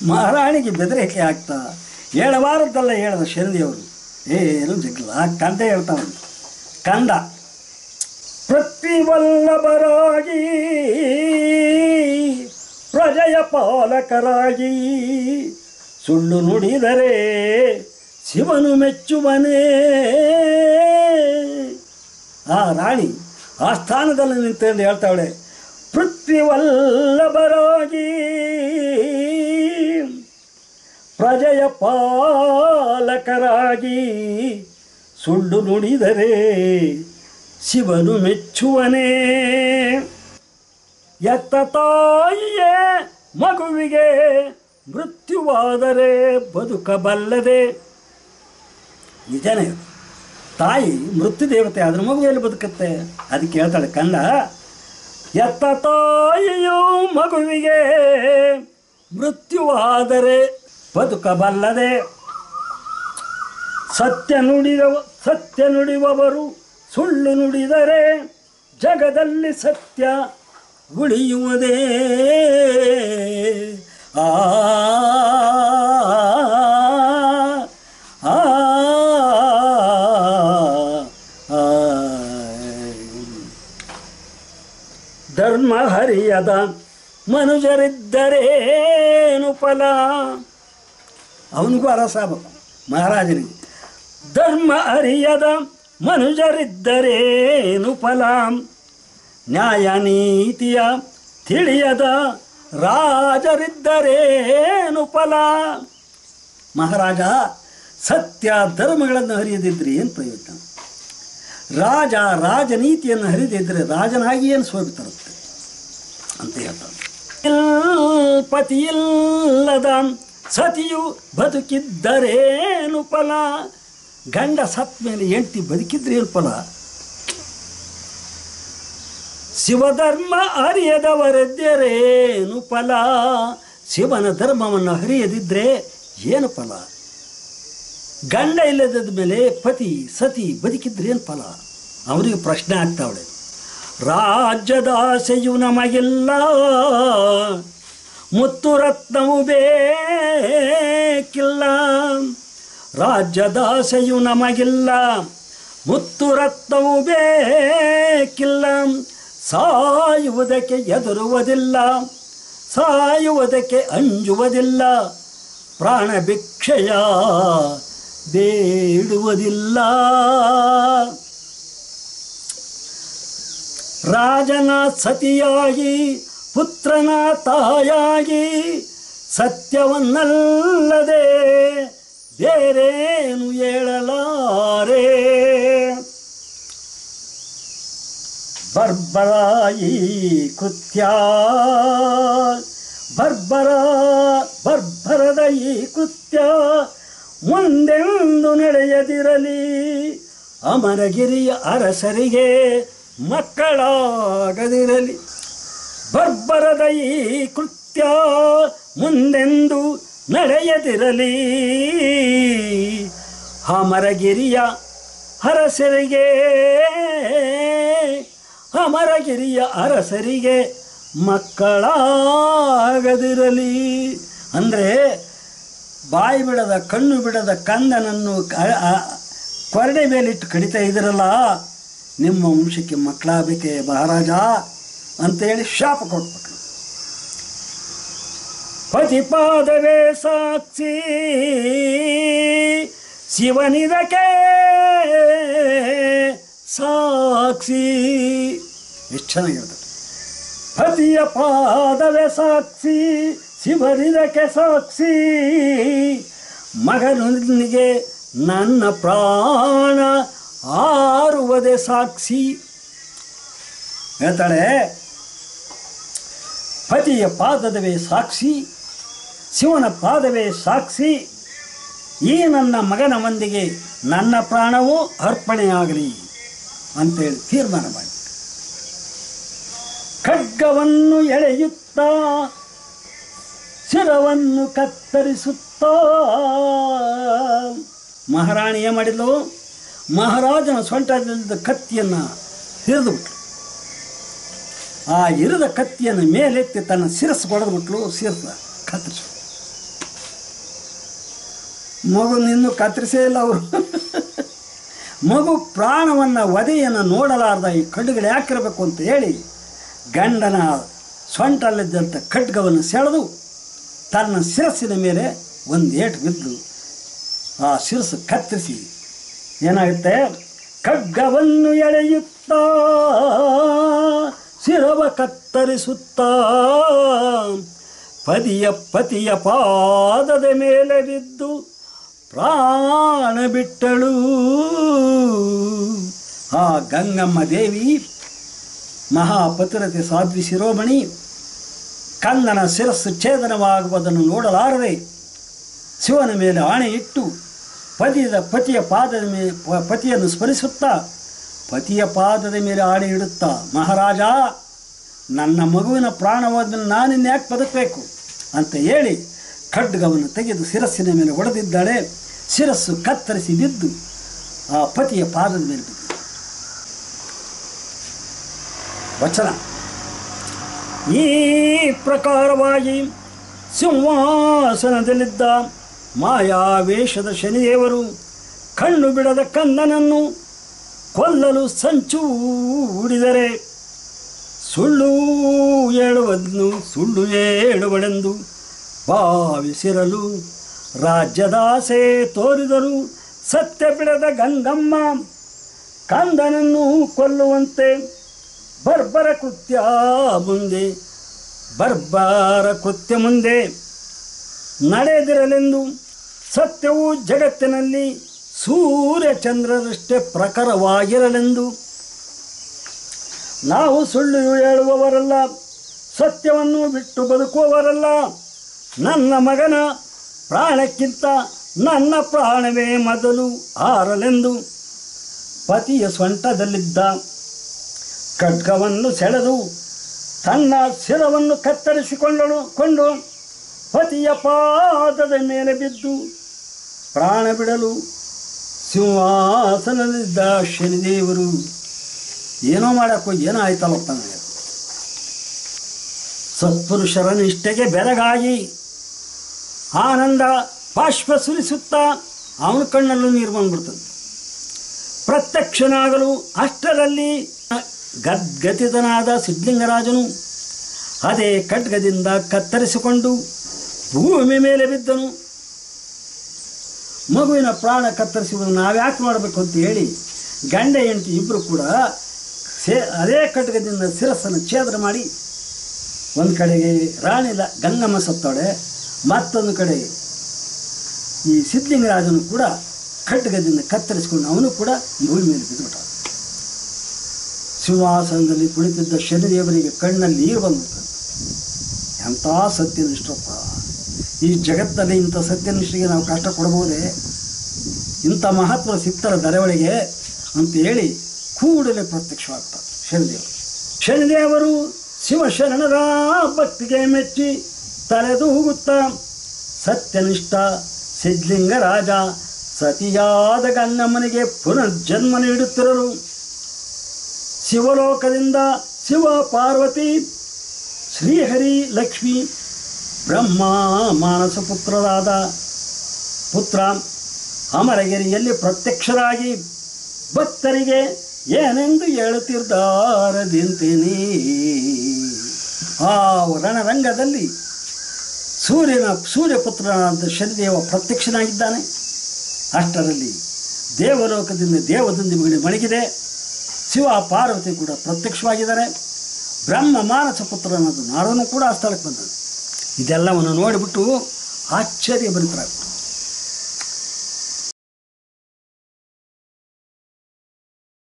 ಮಹಾರಾಣಿಗೆ ಬೆದರಿಕೆ ಆಗ್ತಾ ಹೇಳಬಾರದ್ದಲ್ಲ ಹೇಳಿದ ಶನಿದೇವರು. ಏನು ಜಗ್ಗಲ್ಲ ಕಂದ ಹೇಳ್ತಾವಂತ. ಕಂದ ಪೃಥ್ವಿವಲ್ಲಭರಾಗಿ ಪ್ರಜೆಯ ಪಾಲಕರಾಗಿ ಸುಳ್ಳು ನುಡಿದರೆ ಶಿವನು ಮೆಚ್ಚುವನೇ. ಆ ರಾಣಿ ಆ ಸ್ಥಾನದಲ್ಲಿ ನಿಂತುಕೊಂಡು ಹೇಳ್ತಾವಳೆ, ಪೃಥ್ವಿವಲ್ಲಭರಾಗಿ ಪ್ರಜೆಯ ಪಾಲಕರಾಗಿ ಸುಳ್ಳು ನುಡಿದರೆ ಶಿವನು ಮೆಚ್ಚುವನೇ. ಎತ್ತ ತಾಯಿಯೇ ಮಗುವಿಗೆ ಮೃತ್ಯುವಾದರೆ ಬದುಕಬಲ್ಲದೆ. ನಿಜನೇ, ತಾಯಿ ಮೃತ್ಯು ದೇವತೆ, ಅದ್ರ ಮಗುವೆಯಲ್ಲಿ ಬದುಕುತ್ತೆ. ಅದಕ್ಕೆ ಹೇಳ್ತಾಳೆ ಕಂದ, ಎತ್ತ ತಾಯಿಯು ಮಗುವಿಗೆ ಮೃತ್ಯುವಾದರೆ ಬದುಕಬಲ್ಲದೆ. ಸತ್ಯ ನುಡಿಯುವವರು ಸುಳ್ಳು ನುಡಿದರೆ ಜಗದಲ್ಲಿ ಸತ್ಯ ಉಳಿಯುವುದೇ. ಆ ಧರ್ಮ ಹರಿಯದ ಮನುಜರಿದ್ದರೇನು ಫಲ. ಅವನಿಗೂ ಅರಸಾಗಬೇಕು ಮಹಾರಾಜನಿಗೆ. ಧರ್ಮ ಅರಿಯದ ಮನುಜರಿದ್ದರೇನು ಫಲ, ನ್ಯಾಯ ನೀತಿಯ ತಿಳಿಯದ ರಾಜರಿದ್ದರೇನು ಫಲ. ಮಹಾರಾಜ ಸತ್ಯ ಧರ್ಮಗಳನ್ನು ಹರಿಯದಿದ್ದರೆ ಏನು ಪ್ರಯೋಜನ? ರಾಜನೀತಿಯನ್ನು ಹರಿದಿದ್ದರೆ ರಾಜನಾಗಿ ಏನು ಸೋಗಿ ತರುತ್ತೆ ಅಂತ ಹೇಳ್ತಾನೆ. ಪತಿಯಿಲ್ಲದ ಸತಿಯು ಬದುಕಿದ್ದರೇನು ಫಲ. ಗಂಡ ಸತ್ ಮೇಲೆ ಹೆಂಡತಿ ಬದುಕಿದ್ರೇನು ಫಲ? ಶಿವಧರ್ಮ ಅರಿಯದವರೆದ್ದರೇನು ಫಲ. ಶಿವನ ಧರ್ಮವನ್ನು ಹರಿಯದಿದ್ದರೆ ಏನು ಫಲ? ಗಂಡ ಇಲ್ಲದ ಮೇಲೆ ಪತಿ ಸತಿ ಬದುಕಿದ್ರೇನು ಫಲ? ಅವರಿಗೆ ಪ್ರಶ್ನೆ ಆಗ್ತಾವಳೆ. ರಾಜ್ಯದ ಆಸೆಯು ನಮಗಿಲ್ಲ, ಮುತ್ತು ರತ್ನವು ಬೇಕಿಲ್ಲ. ರಾಜ್ಯದ ಆಸೆಯು ನಮಗಿಲ್ಲ, ಮುತ್ತು ರತ್ನವು ಬೇಕಿಲ್ಲ. ಸಾಯುವುದಕ್ಕೆ ಎದುರುವುದಿಲ್ಲ, ಸಾಯುವುದಕ್ಕೆ ಅಂಜುವುದಿಲ್ಲ. ಪ್ರಾಣ ಭಿಕ್ಷೆಯ ಬೇಡುವುದಿಲ್ಲ. ರಾಜನ ಸತಿಯಾಗಿ ಪುತ್ರನ ತಾಯಾಗಿ ಸತ್ಯವನ್ನಲ್ಲದೆ ಬೇರೇನು ಹೇಳಲಾರೆ. ಬರ್ಬರಾಯಿ ಕೃತ್ಯ ಬರ್ಬರದ ಈ ಕೃತ್ಯ ಮುಂದೆಂದು ನಡೆಯದಿರಲಿ. ಅಮರಗಿರಿಯ ಅರಸರಿಗೆ ಮಕ್ಕಳಾಗದಿರಲಿ. ಬರ್ಬರದ ಈ ಕೃತ್ಯ ಮುಂದೆಂದು ನಡೆಯದಿರಲಿ. ಅಮರಗಿರಿಯ ಅರಸರಿಗೆ ಮಕ್ಕಳಾಗದಿರಲಿ. ಅಂದರೆ ಬಾಯಿ ಬಿಡದ ಕಣ್ಣು ಬಿಡದ ಕಂದನನ್ನು ಕೊರಡೆ ಮೇಲಿಟ್ಟು ಕಡಿತಾ ಇದ್ರಲ್ಲ, ನಿಮ್ಮ ವಂಶಕ್ಕೆ ಮಕ್ಕಳಾಗಬೇಕೆ ಮಹಾರಾಜ ಅಂತೇಳಿ ಶಾಪ ಕೊಟ್ಬಿಟ್ರು. ಪತಿಪಾದವೇ ಸಾಕ್ಷಿ ಶಿವನಿದಕ್ಕೆ ಸಾಕ್ಷಿ. ಎಷ್ಟು ಚೆನ್ನಾಗಿರ್ತದೆ. ಪತಿಯ ಪಾದವೇ ಸಾಕ್ಷಿ ಶಿವನಿದಕ್ಕೆ ಸಾಕ್ಷಿ. ಮಗನಿಗೆ ನನ್ನ ಪ್ರಾಣ ಆರುವುದೇ ಸಾಕ್ಷಿ. ಹೇಳ್ತಾಳೆ, ಪತಿಯ ಪಾದವೇ ಸಾಕ್ಷಿ, ಶಿವನ ಪಾದವೇ ಸಾಕ್ಷಿ. ಈ ನನ್ನ ಮಗನ ಮಂದಿಗೆ ನನ್ನ ಪ್ರಾಣವೂ ಅರ್ಪಣೆಯಾಗಲಿ ಅಂತೇಳಿ ತೀರ್ಮಾನ ಮಾಡಿ ಖಡ್ಗವನ್ನು ಎಳೆಯುತ್ತಾ ಶಿರವನ್ನು ಕತ್ತರಿಸುತ್ತಾ ಮಹಾರಾಣಿಯ ಮಾಡಿದ್ಲು. ಮಹಾರಾಜನ ಸೊಂಟದಿಂದ ಕತ್ತಿಯನ್ನು ಹಿರಿದುಬಿಟ್ಲು. ಆ ಇರಿದ ಕತ್ತಿಯನ್ನು ಮೇಲೆತ್ತಿ ತನ್ನ ಶಿರಸ್ಸು ಹೊಡೆದ್ಬಿಟ್ಲು. ಶಿರಸ ಕತ್ತರಿಸು. ಮಗುನಿನ್ನೂ ಕತ್ತರಿಸೇ ಇಲ್ಲ ಅವರು. ಮಗು ಪ್ರಾಣವನ್ನು ವಧೆಯನ್ನು ನೋಡಲಾರ್ದ ಈ ಖಡ್ಗಗಳು ಯಾಕಿರಬೇಕು ಅಂತ ಹೇಳಿ ಗಂಡನ ಸೊಂಟಲ್ಲಿದ್ದಂಥ ಖಡ್ಗವನ್ನು ಸೆಳೆದು ತನ್ನ ಶಿರಸ್ಸಿನ ಮೇಲೆ ಒಂದು ಏಟು ಬಿದ್ದು ಆ ಶಿರಸ್ಸು ಕತ್ತರಿಸಿ ಏನಾಗುತ್ತೆ, ಖಡ್ಗವನ್ನು ಎಳೆಯುತ್ತಾ ಶಿರವ ಕತ್ತರಿಸುತ್ತಾ ಪತಿಯ ಪಾದದ ಮೇಲೆ ಬಿದ್ದು ಪ್ರಾಣ ಬಿಟ್ಟಳು. ಆ ಗಂಗಮ್ಮ ದೇವಿ ಮಹಾಪತಿರತೆ ಸಾಧ್ವಿ ಶಿರೋಮಣಿ ಕಂದನ ಶಿರಸ್ಸು ಛೇದನವಾಗುವುದನ್ನು ನೋಡಲಾರದೆ ಶಿವನ ಮೇಲೆ ಆಣೆ ಇಟ್ಟು ಪತಿಯ ಪಾದದ ಮೇಲೆ ಪತಿಯನ್ನು ಸ್ಮರಿಸುತ್ತಾ ಪತಿಯ ಪಾದದ ಮೇಲೆ ಆಣೆ ಇಡುತ್ತಾ, ಮಹಾರಾಜ ನನ್ನ ಮಗುವಿನ ಪ್ರಾಣವಾದನ್ನು ನಾನಿನ್ನು ಯಾಕೆ ಬದುಕಬೇಕು ಅಂತ ಹೇಳಿ ಖಡ್ಗವನ್ನು ತೆಗೆದು ಶಿರಸ್ಸಿನ ಮೇಲೆ ಹೊಡೆದಿದ್ದಾಳೆ. ಶಿರಸ್ಸು ಕತ್ತರಿಸಿ ಬಿದ್ದು ಆ ಪತಿಯ ಪಾದದ ಮೇಲೆ ಬಿದ್ದು. ವಚನ: ಈ ಪ್ರಕಾರವಾಗಿ ಸಿಂಹಾಸನದಲ್ಲಿದ್ದ ಮಾಯಾವೇಷದ ಶನಿದೇವರು ಕಣ್ಣು ಬಿಡದ ಕಂದನನ್ನು ಕೊಲ್ಲಲು ಸಂಚು ಹೂಡಿದರೆ ಸುಳ್ಳು ಹೇಳುವಳೆಂದು ಭಾವಿಸಿರಲು ರಾಜ್ಯದಾಸೆ ತೋರಿದರು. ಸತ್ಯ ಬಿಡದ ಗಂಗಮ್ಮ ಕಂದನನ್ನು ಕೊಲ್ಲುವಂತೆ ಬರ್ಬರ ಕೃತ್ಯ ಮುಂದೆ ನಡೆದಿರಲೆಂದು ಸತ್ಯವು ಜಗತ್ತಿನಲ್ಲಿ ಸೂರ್ಯಚಂದ್ರರಷ್ಟೇ ಪ್ರಖರವಾಗಿರಲೆಂದು. ನಾವು ಸುಳ್ಳು ಹೇಳುವವರಲ್ಲ, ಸತ್ಯವನ್ನು ಬಿಟ್ಟು ಬದುಕುವವರಲ್ಲ. ನನ್ನ ಮಗನ ಪ್ರಾಣಕ್ಕಿಂತ ನನ್ನ ಪ್ರಾಣವೇ ಮೊದಲು ಆರಲೆಂದು ಪತಿಯ ಸೊಂಟದಲ್ಲಿದ್ದ ಖಡ್ಗವನ್ನು ಸೆಳೆದು ತನ್ನ ಶಿರವನ್ನು ಕತ್ತರಿಸಿಕೊಂಡು ಪತಿಯ ಪಾದದ ಮೇಲೆ ಬಿದ್ದು ಪ್ರಾಣ ಬಿಡಲು ಸಿಂಹಾಸನದಲ್ಲಿದ್ದ ಶನಿದೇವರು ಏನೋ ಮಾಡೋಕ್ಕೋ ಏನೋ ಆಯ್ತಲ್ಲಪ್ಪ ನನಗೆ. ಸತ್ಪುರುಷರ ನಿಷ್ಠೆಗೆ ಬೆರಗಾಗಿ ಆನಂದ ಬಾಷ್ಪ ಸುರಿಸುತ್ತಾ ಅವನ ಕಣ್ಣಲ್ಲೂ ನೀರು ಬಂದ್ಬಿಡ್ತದೆ. ಪ್ರತ್ಯಕ್ಷನಾಗಲು ಅಷ್ಟರಲ್ಲಿ ಗದ್ಗತಿತನಾದ ಸಿದ್ಧಲಿಂಗರಾಜನು ಅದೇ ಖಡ್ಗದಿಂದ ಕತ್ತರಿಸಿಕೊಂಡು ಭೂಮಿ ಮೇಲೆ ಬಿದ್ದನು. ಮಗುವಿನ ಪ್ರಾಣ ಕತ್ತರಿಸುವುದು ನಾವ್ಯಾಕೆ ಮಾಡಬೇಕು ಅಂತ ಹೇಳಿ ಗಂಡ ಹೆಂಡತಿ ಇಬ್ಬರು ಕೂಡ ಅದೇ ಖಡ್ಗದಿಂದ ಶಿರಸ್ಸನ್ನು ಛೇದನ ಮಾಡಿ ಒಂದು ಕಡೆಗೆ ರಾಣಿ ಗಂಗಮ್ಮ ಸತ್ತೋಳೆ, ಮತ್ತೊಂದು ಕಡೆ ಈ ಸಿದ್ಧಲಿಂಗರಾಜನು ಕೂಡ ಖಡ್ಗದಿಂದ ಕತ್ತರಿಸಿಕೊಂಡು ಅವನು ಕೂಡ ಭೂಮಿ ಮೇಲೆ ಬಿದ್ದುಬಿಟ್ಟ. ಸಿಂಹಾಸನದಲ್ಲಿ ಕುಳಿತಿದ್ದ ಶನಿದೇವರಿಗೆ ಕಣ್ಣಲ್ಲಿ ನೀರು ಬಂದ್ಬಿಡ್ತದೆ. ಎಂಥ ಸತ್ಯನಿಷ್ಠಪ್ಪ! ಈ ಜಗತ್ತಲ್ಲಿ ಇಂಥ ಸತ್ಯನಿಷ್ಠೆಗೆ ನಾವು ಕಷ್ಟ ಕೊಡಬಹುದೇ? ಇಂಥ ಮಹತ್ವ ಸಿಗ್ತಾರ ದರವಳಿಗೆ ಅಂತ ಹೇಳಿ ಕೂಡಲೇ ಪ್ರತ್ಯಕ್ಷವಾಗ್ತಾರೆ ಶನಿದೇವರು ಶಿವಶರಣರ ಭಕ್ತಿಗೆ ಮೆಚ್ಚಿ ತಲೆದೂಗುತ್ತಾ ಸತ್ಯನಿಷ್ಠ ಸಿದ್ಧಲಿಂಗರಾಜ ಸತಿಯಾದ ಗಂಗಮ್ಮನಿಗೆ ಪುನರ್ಜನ್ಮ ನೀಡುತ್ತಿರಲು ಶಿವಲೋಕದಿಂದ ಶಿವ ಪಾರ್ವತಿ ಶ್ರೀಹರಿ ಲಕ್ಷ್ಮಿ ಬ್ರಹ್ಮ ಮಾನಸ ಪುತ್ರರಾದ ಪುತ್ರ ಅಮರಗಿರಿಯಲ್ಲಿ ಪ್ರತ್ಯಕ್ಷರಾಗಿ ಭಕ್ತರಿಗೆ ಏನೆಂದು ಹೇಳುತ್ತಿದ್ದಾರದಿಂತೇನೆ. ಆ ರಣರಂಗದಲ್ಲಿ ಸೂರ್ಯಪುತ್ರನಾದ ಶನಿದೇವ ಪ್ರತ್ಯಕ್ಷನಾಗಿದ್ದಾನೆ. ಅಷ್ಟರಲ್ಲಿ ದೇವಲೋಕದಿಂದ ದೇವದುಂದುಬಿಗಳು ಮಣಗಿದೆ. ಶಿವ ಪಾರ್ವತಿ ಕೂಡ ಪ್ರತ್ಯಕ್ಷವಾಗಿದ್ದಾರೆ. ಬ್ರಹ್ಮ ಮಾನಸ ಪುತ್ರನಾದ ನಾರದನು ಕೂಡ ಆ ಸ್ಥಳಕ್ಕೆ ಬಂದನು. ಇದೆಲ್ಲವನ್ನು ನೋಡಿಬಿಟ್ಟು ಆಶ್ಚರ್ಯ ಭರಿತರಾಗ್ತಾರೆ.